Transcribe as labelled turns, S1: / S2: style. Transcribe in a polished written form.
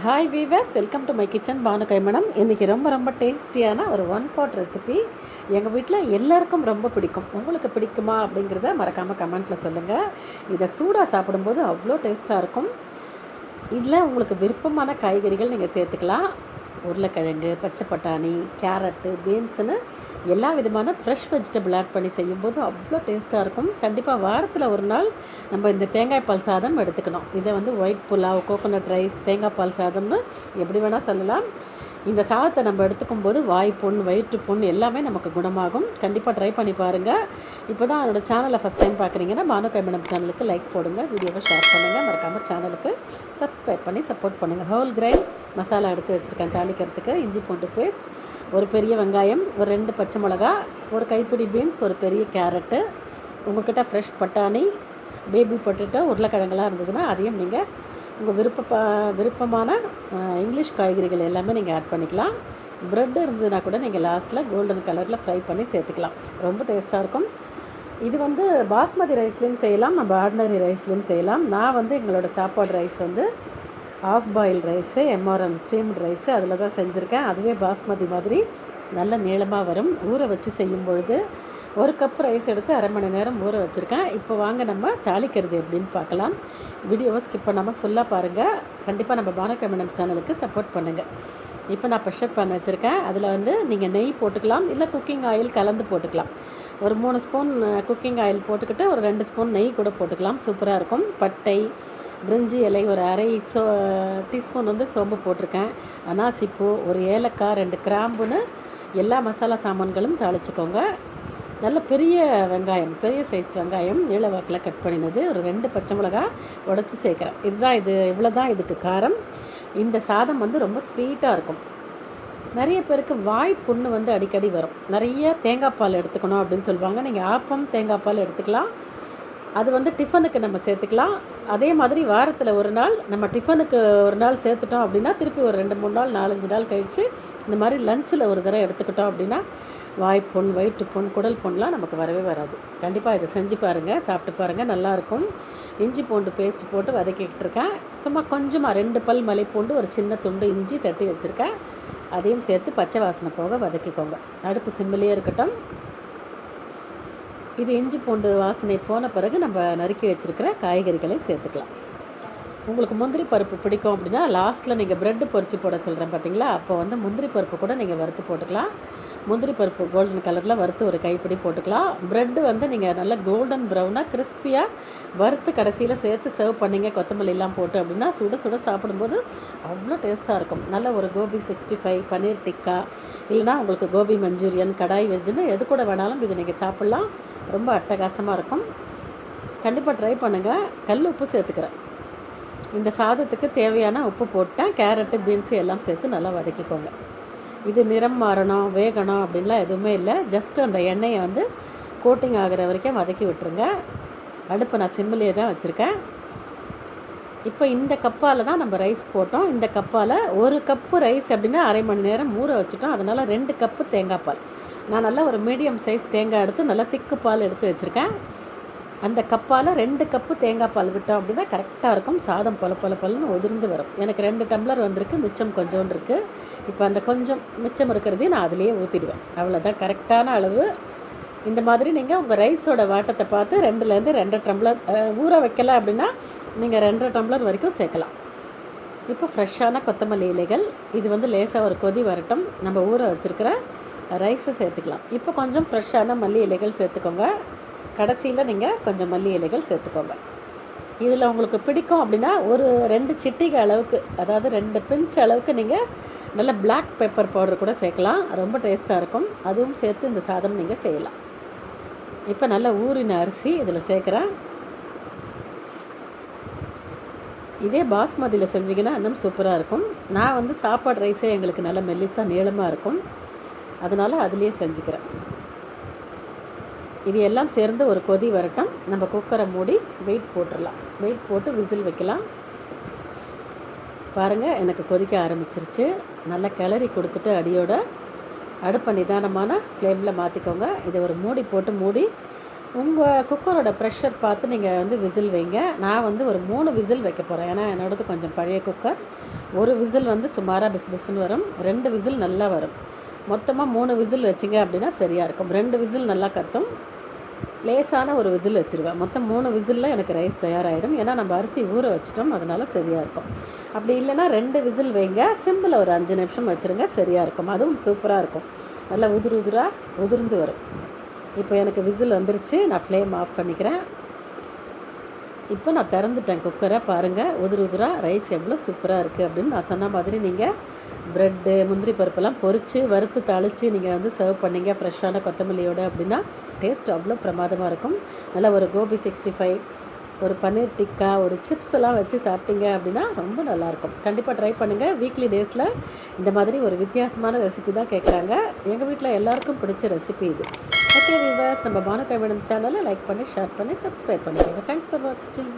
S1: Hi viewers, welcome to my kitchen Banu கைமணம். இன்றைக்கி ரொம்ப டேஸ்டியான ஒரு ஒன் பாட் ரெசிபி எங்கள் வீட்டில் எல்லாருக்கும் ரொம்ப பிடிக்கும். உங்களுக்கு பிடிக்குமா அப்படிங்கிறத மறக்காமல் கமெண்ட்டில் சொல்லுங்கள். இதை சூடாக சாப்பிடும்போது அவ்வளோ டேஸ்ட்டாக இருக்கும். இதில் உங்களுக்கு விருப்பமான காய்கறிகள் நீங்கள் சேர்த்துக்கலாம். உருளைக்கிழங்கு, பச்சை பட்டாணி, கேரட்டு, பீன்ஸுன்னு எல்லா விதமான ஃப்ரெஷ் வெஜிடபிள் ஆட் பண்ணி செய்யும்போது அவ்வளோ டேஸ்ட்டாக இருக்கும். கண்டிப்பாக வாரத்தில் ஒரு நாள் நம்ம இந்த தேங்காய் பால் சாதம் எடுத்துக்கணும். இதை வந்து ஒயிட் புலாவ், கோகோனட் ரைஸ், தேங்காய் பால் சாதம்னு எப்படி வேணால் சொல்லலாம். இந்த சாதத்தை நம்ம எடுத்துக்கும் போது வாய் புண், வயிற்று புண் எல்லாமே நமக்கு குணமாகும். கண்டிப்பாக ட்ரை பண்ணி பாருங்கள். இப்போ தான் என்னோடய சேனலை ஃபஸ்ட் டைம் பார்க்குறீங்கன்னா பானு கைமணம் சேனலுக்கு லைக் போடுங்க, வீடியோவை ஷேர் பண்ணுங்கள், மறக்காமல் சேனலுக்கு சப்ஸ்கிரைப் பண்ணி சப்போர்ட் பண்ணுங்கள். ஹோல் கிரைன் மசாலா எடுத்து வச்சுருக்கேன் தாளிக்கிறதுக்கு. இஞ்சி பூண்டு பேஸ்ட், ஒரு பெரிய வெங்காயம், ஒரு 2 பச்சை மிளகா, ஒரு கைப்பிடி பீன்ஸ், ஒரு பெரிய கேரட்டு, உங்கள்கிட்ட ஃப்ரெஷ் பட்டாணி, பேபி பொட்டேட்டோ, உருளைக்கிழங்கெல்லாம் இருந்ததுன்னா அதையும் நீங்கள் உங்கள் விருப்பமான இங்கிலீஷ் காய்கறிகள் எல்லாமே நீங்கள் ஆட் பண்ணிக்கலாம். ப்ரெட் இருந்ததுன்னா கூட நீங்கள் லாஸ்ட்டில் கோல்டன் கலரில் ஃப்ரை பண்ணி சேர்த்துக்கலாம். ரொம்ப டேஸ்ட்டாக இருக்கும். இது வந்து பாஸ்மதி ரைஸ்லேயும் செய்யலாம், நம்ம ஆர்டினரி ரைஸ்லேயும் செய்யலாம். நான் வந்து எங்களோட சாப்பாடு ரைஸ் வந்து half boil rice, MRM steamed rice அதில் தான் செஞ்சுருக்கேன். அதுவே பாஸ்மதி மாதிரி நல்ல நீளமாக வரும். ஊற வச்சு செய்யும் பொழுது ஒரு கப் ரைஸ் எடுத்து அரை மணி நேரம் ஊற வச்சுருக்கேன். இப்போ வாங்க நம்ம தாளிக்கிறது எப்படின்னு பார்க்கலாம். வீடியோவை ஸ்கிப் பண்ணாமல் ஃபுல்லாக பாருங்கள். கண்டிப்பாக நம்ம பானு கைமணம் சேனலுக்கு சப்போர்ட் பண்ணுங்கள். இப்போ நான் ப்ரெஷர் பேன் வச்சுருக்கேன். அதில் வந்து நீங்கள் நெய் போட்டுக்கலாம், இல்லை குக்கிங் ஆயில் கலந்து போட்டுக்கலாம். ஒரு 3 ஸ்பூன் குக்கிங் ஆயில் போட்டுக்கிட்டு ஒரு 2 ஸ்பூன் நெய் கூட போட்டுக்கலாம். சூப்பராக இருக்கும். பட்டை, பிரிஞ்சி இலை, ஒரு அரை டீஸ்பூன் வந்து சோம்பு போட்டிருக்கேன். அனாசிப்பூ, ஒரு ஏலக்காய், 2 கிராம்புன்னு எல்லா மசாலா சாமான்களும் தாளிச்சுக்கோங்க. நல்ல பெரிய வெங்காயம், பெரிய சைஸ் வெங்காயம் நீளவாக்கில் கட் பண்ணினது, ஒரு 2 பச்சை மிளகா உடச்சி சேர்க்குறேன். இவ்வளோ தான் இதுக்கு காரம். இந்த சாதம் வந்து ரொம்ப ஸ்வீட்டாக இருக்கும். நிறைய பேருக்கு வாய் புண்ணு வந்து அடிக்கடி வரும். நிறைய தேங்காய் பால் எடுத்துக்கணும் அப்படின்னு சொல்லுவாங்க. நீங்கள் ஆப்பம் தேங்காய் பால் எடுத்துக்கலாம். அது வந்து டிஃபனுக்கு நம்ம சேர்த்துக்கலாம். அதே மாதிரி வாரத்தில் ஒரு நாள் நம்ம டிஃபனுக்கு ஒரு நாள் சேர்த்துட்டோம் அப்படின்னா திருப்பி ஒரு 2-3 நாள் 4-5 நாள் கழித்து இந்த மாதிரி லஞ்சில் ஒரு தடவை எடுத்துக்கிட்டோம் அப்படின்னா வாய்ப்புண், வயிற்றுப்புண், குடல் புண்லாம் நமக்கு வரவே வராது. கண்டிப்பாக இதை செஞ்சு பாருங்கள், சாப்பிட்டு பாருங்கள், நல்லாயிருக்கும். இஞ்சி பூண்டு பேஸ்ட் போட்டு வதக்கிக்கிட்டு இருக்கேன். சும்மா கொஞ்சமாக 2 பல் மலைப்பூண்டு, ஒரு சின்ன துண்டு இஞ்சி தட்டி வச்சுருக்கேன். அதையும் சேர்த்து பச்சை வாசனை போக வதக்கிக்கோங்க. அடுப்பு சிம்மிலே இருக்கட்டும். இது இஞ்சி பூண்டு வாசனை போன பிறகு நம்ம நறுக்கி வச்சுருக்கிற காய்கறிகளை சேர்த்துக்கலாம். உங்களுக்கு முந்திரி பருப்பு பிடிக்கும் அப்படின்னா லாஸ்ட்டில் நீங்கள் ப்ரெட்டு பொரித்து போட சொல்கிறேன் பார்த்தீங்களா, அப்போ வந்து முந்திரி பருப்பு கூட நீங்கள் வறுத்து போட்டுக்கலாம். முந்திரி பருப்பு கோல்டன் கலரில் வறுத்து ஒரு கைப்பிடி போட்டுக்கலாம். ப்ரெட்டு வந்து நீங்கள் நல்லா கோல்டன் ப்ரௌனாக கிறிஸ்பியாக வறுத்து கடைசியில் சேர்த்து சர்வ் பண்ணிங்க கொத்தமல்லிலாம் போட்டு அப்படின்னா சுட சுட சாப்பிடும்போது அவ்வளோ டேஸ்ட்டாக இருக்கும். நல்ல ஒரு கோபி 65, பன்னீர் டிக்கா, இல்லைனா உங்களுக்கு கோபி மஞ்சூரியன், கடாய் வெஜ்ஜுன்னு எது கூட வேணாலும் இது நீங்கள் சாப்பிட்லாம். ரொம்ப அட்டகாசமாக இருக்கும். கண்டிப்பாக ட்ரை பண்ணுங்கள். கல் உப்பு சேர்த்துக்கிறேன். இந்த சாதத்துக்கு தேவையான உப்பு போட்டேன். கேரட்டு, பீன்ஸு எல்லாம் சேர்த்து நல்லா வதக்கிக்கோங்க. இது நிறம் மாறணும், வேகணும் அப்படின்லாம் எதுவுமே இல்லை. ஜஸ்ட்டு அந்த எண்ணெயை வந்து கோட்டிங் ஆகிற வரைக்கும் வதக்கி விட்டுருங்க. அடுப்பை நான் சிம்மிலே தான் வச்சுருக்கேன். இப்போ இந்த கப்பால் தான் நம்ம ரைஸ் போட்டோம். இந்த கப்பால் 1 கப்பு ரைஸ் அப்படின்னா அரை மணி நேரம் ஊற வச்சுட்டோம். அதனால் 2 கப்பு தேங்காய் பால். நான் நல்லா ஒரு மீடியம் சைஸ் தேங்காய் எடுத்து நல்லா திக்கு பால் எடுத்து வச்சுருக்கேன். அந்த கப்பால் 2 கப்பு தேங்காய் பால் விட்டோம் அப்படின்னா கரெக்டாக இருக்கும். சாதம் பலன்னு உதிர்ந்து வரும். எனக்கு 2 டம்ளர் வந்திருக்கு, மிச்சம் கொஞ்சோண்டு இருக்குது. இப்போ அந்த கொஞ்சம் மிச்சம் இருக்கிறதையும் நான் அதிலேயே ஊற்றிடுவேன். அவ்வளோதான் கரெக்டான அளவு. இந்த மாதிரி நீங்கள் உங்கள் ரைஸோட வாட்டத்தை பார்த்து 2லேருந்து 2.5 டம்ளர் ஊற வைக்கலை அப்படின்னா நீங்கள் 2.5 டம்ளர் வரைக்கும் சேர்க்கலாம். இப்போ ஃப்ரெஷ்ஷான கொத்தமல்லி இலைகள், இது வந்து லேசாக ஒரு கொதி வரட்டும். நம்ம ஊற வச்சுருக்கிற ரைஸை சேர்த்துக்கலாம். இப்போ கொஞ்சம் ஃப்ரெஷ்ஷான மல்லி இலைகள் சேர்த்துக்கோங்க. கடைசியில் நீங்கள் கொஞ்சம் மல்லி இலைகள் சேர்த்துக்கோங்க. இதில் உங்களுக்கு பிடிக்கும் அப்படின்னா ஒரு 2 சிட்டிகை அளவுக்கு, அதாவது 2 பிஞ்ச் அளவுக்கு நீங்கள் நல்ல பிளாக் பெப்பர் பவுடர் கூட சேர்க்கலாம். ரொம்ப டேஸ்ட்டாக இருக்கும். அதுவும் சேர்த்து இந்த சாதம் நீங்கள் செய்யலாம். இப்போ நல்ல ஊறின அரிசி இதில் சேர்க்குறேன். இதே பாஸ்மதியில் செஞ்சிங்கன்னா இன்னும் சூப்பராக இருக்கும். நான் வந்து சாப்பாடு ரைஸே எங்களுக்கு நல்ல மெல்லிஸாக நீளமாக இருக்கும், அதனால் அதுலேயே செஞ்சுக்கிறேன். இது எல்லாம் சேர்ந்து ஒரு கொதி வரட்டும். நம்ம குக்கரை மூடி வெயிட் போட்டுடலாம். வெயிட் போட்டு விசில் வைக்கலாம். பாருங்கள், எனக்கு கொதிக்க ஆரம்பிச்சிருச்சு. நல்லா கிளறி கொடுத்துட்டு அடியோட அடுப்பை நிதானமான ஃப்ளேமில் மாற்றிக்கோங்க. இதை ஒரு மூடி போட்டு மூடி உங்கள் குக்கரோட ப்ரெஷர் பார்த்து நீங்கள் வந்து விசில் வைங்க. நான் வந்து ஒரு 3 விசில் வைக்க போகிறேன். ஏன்னா என்னோடது கொஞ்சம் பழைய குக்கர். ஒரு விசில் வந்து சுமாராக பிசு பிசுன்னு வரும், 2 விசில் நல்லா வரும். மொத்தமாக 3 விசில் வச்சிங்க அப்படின்னா சரியாக இருக்கும். 2 விசில் நல்லா கத்தும், லேசான ஒரு விசில் வச்சுருவேன். மொத்தம் 3 விசிலில் எனக்கு ரைஸ் தயாராகிடும். ஏன்னா நம்ம அரிசி ஊற வச்சிட்டோம், அதனால் சரியாக இருக்கும். அப்படி இல்லைன்னா 2 விசில் வைங்க, சிம்பிள் ஒரு 5 நிமிஷம் வச்சுருங்க, சரியாக இருக்கும். அதுவும் சூப்பராக இருக்கும், நல்லா உதிர்ந்து வரும். இப்போ எனக்கு விசில் வந்துருச்சு, நான் ஃப்ளேம் ஆஃப் பண்ணிக்கிறேன். இப்போ நான் திறந்துட்டேன் குக்கரை, பாருங்கள் உதிராக ரைஸ் எவ்வளோ சூப்பராக இருக்குது அப்படின்னு. நான் சொன்ன மாதிரி நீங்கள் ப்ரெட்டு முந்திரி பருப்பெல்லாம் பொரித்து வறுத்து தாளித்து நீங்கள் வந்து சர்வ் பண்ணிங்க ஃப்ரெஷ்ஷான கொத்தமல்லியோடு அப்படின்னா டேஸ்ட் அவ்வளோ பிரமாதமாக இருக்கும். நல்லா ஒரு கோபி 65, ஒரு பன்னீர் டிக்கா, ஒரு சிப்ஸ் எல்லாம் வச்சு சாப்பிட்டீங்க அப்படின்னா ரொம்ப நல்லாயிருக்கும். கண்டிப்பாக ட்ரை பண்ணுங்கள். வீக்லி டேஸில் இந்த மாதிரி ஒரு வித்தியாசமான ரெசிபி தான் கேட்குறாங்க. எங்கள் வீட்டில் எல்லாருக்கும் பிடிச்ச ரெசிபி இது. ஓகே வியூவர்ஸ், நம்ம பானுகை மேடம் சேனலை லைக் பண்ணி ஷேர் பண்ணி சப்ஸ்கிரைப் பண்ணிக்கோங்க. தேங்க்ஸ் ஃபார் வாட்சிங்.